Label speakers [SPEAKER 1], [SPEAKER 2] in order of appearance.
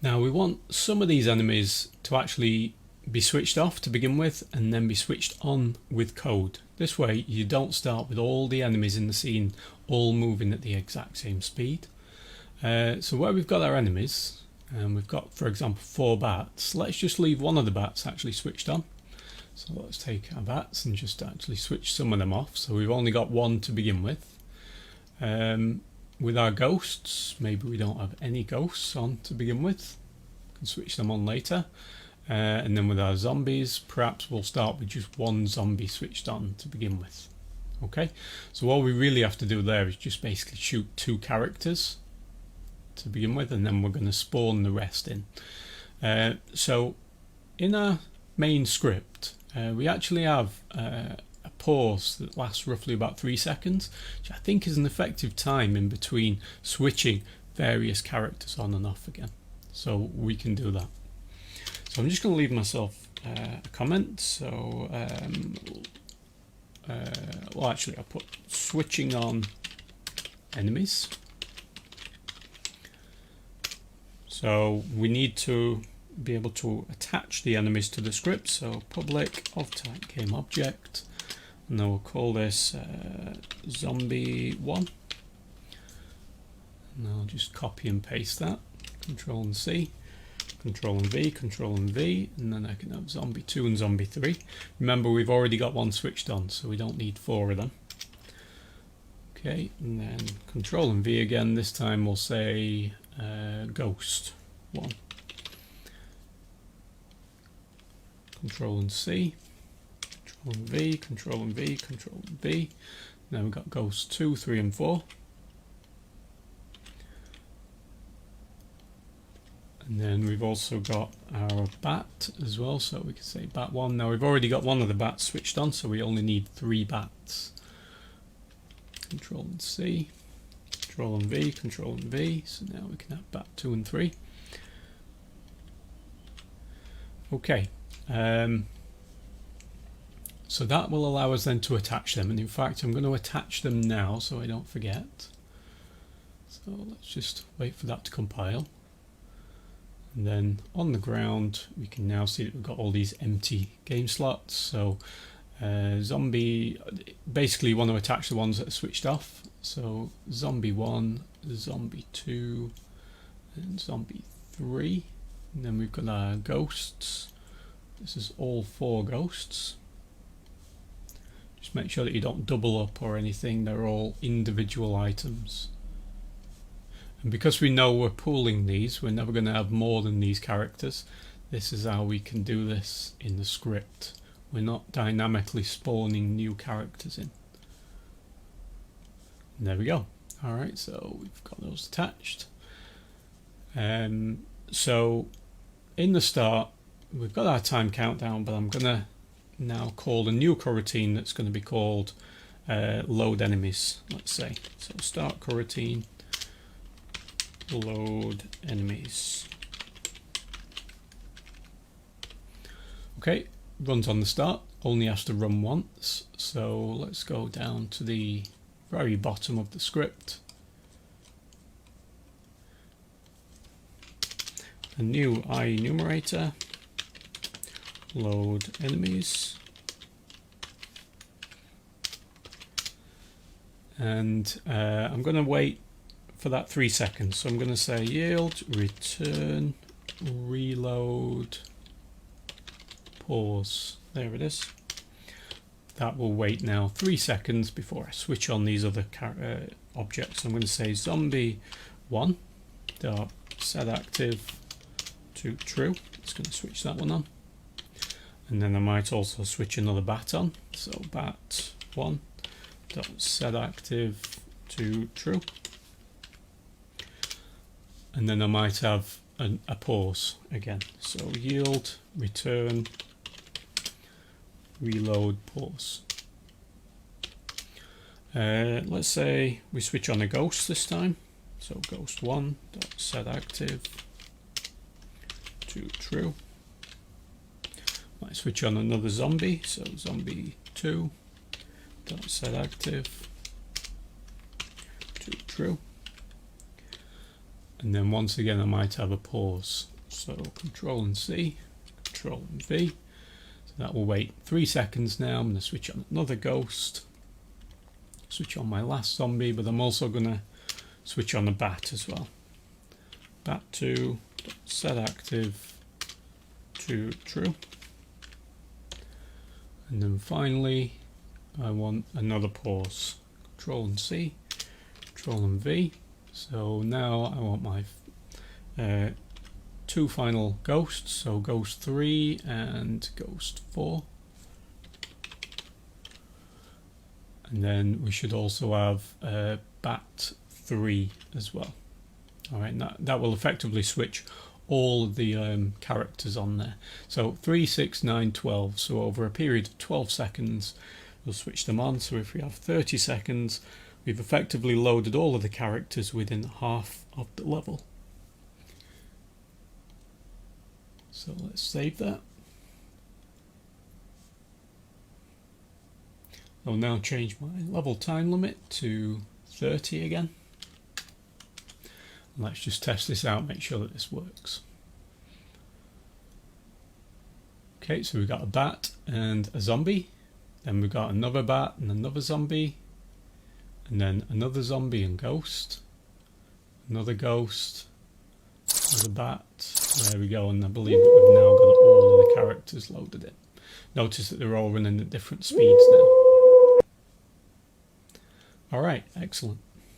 [SPEAKER 1] Now we want some of these enemies to actually be switched off to begin with and then be switched on with code. This way you don't start with all the enemies in the scene all moving at the exact same speed. So where we've got our enemies, and we've got, for example, 4 bats, let's just leave one of the bats actually switched on. So let's take our bats and just actually switch some of them off. So we've only got one to begin with. With our ghosts, maybe we don't have any ghosts on to begin with. We can switch them on later. And then with our zombies, perhaps we'll start with just one zombie switched on to begin with. Okay, so all we really have to do there is just basically shoot 2 characters to begin with, and then we're going to spawn the rest in. So in our main script, we actually have a pause that lasts roughly about 3 seconds, which I think is an effective time in between switching various characters on and off again. So we can do that. So I'm just going to leave myself a comment. So well, actually I'll put switching on enemies. So we need to be able to attach the enemies to the script. So public of type game object, and then we'll call this zombie 1. And I'll just copy and paste that. Control and C, Control and V, Control and V, and then I can have zombie 2 and zombie 3. Remember, we've already got one switched on, so we don't need 4 of them. Okay, and then Control and V again. This time we'll say ghost 1. Control and C, Control and V, Control and V, Control and V. Now we've got ghost 2, 3 and 4. And then we've also got our bat as well, so we can say bat 1. Now we've already got one of the bats switched on, so we only need 3 bats. Control and C, Control and V, Control and V. So now we can have bat 2 and 3. Okay, so that will allow us then to attach them, and in fact I'm going to attach them now so I don't forget. So let's just wait for that to compile. And then on the ground we can now see that we've got all these empty game slots. So zombie, basically you want to attach the ones that are switched off. So zombie 1, zombie 2 and zombie 3. And then we've got our ghosts. This is all 4 ghosts. Just make sure that you don't double up or anything, they're all individual items. And because we know we're pooling these, we're never going to have more than these characters. This is how we can do this in the script. We're not dynamically spawning new characters in. And there we go. Alright, so we've got those attached. So in the start, we've got our time countdown, but I'm going to now call a new coroutine that's going to be called load enemies, let's say. So start coroutine. Load enemies. Okay, runs on the start, only has to run once. So let's go down to the very bottom of the script. A new IEnumerator, load enemies. And I'm going to wait for that 3 seconds. So I'm going to say yield, return, reload, pause. There it is. That will wait now 3 seconds before I switch on these other objects. I'm going to say zombie 1 dot set active to true. It's going to switch that one on. And then I might also switch another bat on. So bat 1 dot set active to true. And then I might have a pause again. So yield, return, reload, pause. Let's say we switch on a ghost this time. So ghost 1 dot set active to true. Might switch on another zombie. So zombie 2 dot set active to true. and then once again I might have a pause. So Control and C, Control and V. So that will wait 3 seconds now. I'm going to switch on another ghost, switch on my last zombie, but I'm also going to switch on the bat as well. Bat 2, set active to true. And then finally I want another pause. Control and C, Control and V. So now I want my 2 final ghosts, so Ghost 3 and Ghost 4. And then we should also have Bat 3 as well. Alright, that will effectively switch all of the characters on there. So 3, 6, 9, 12. So over a period of 12 seconds, we'll switch them on. So if we have 30 seconds, we've effectively loaded all of the characters within half of the level. So let's save that. I'll now change my level time limit to 30 again. And let's just test this out, make sure that this works. Okay, so we've got a bat and a zombie. Then we've got another bat and another zombie. And then another zombie and ghost. Another ghost. Another bat. There we go, and I believe that we've now got all of the characters loaded in. Notice that they're all running at different speeds now. Alright, excellent.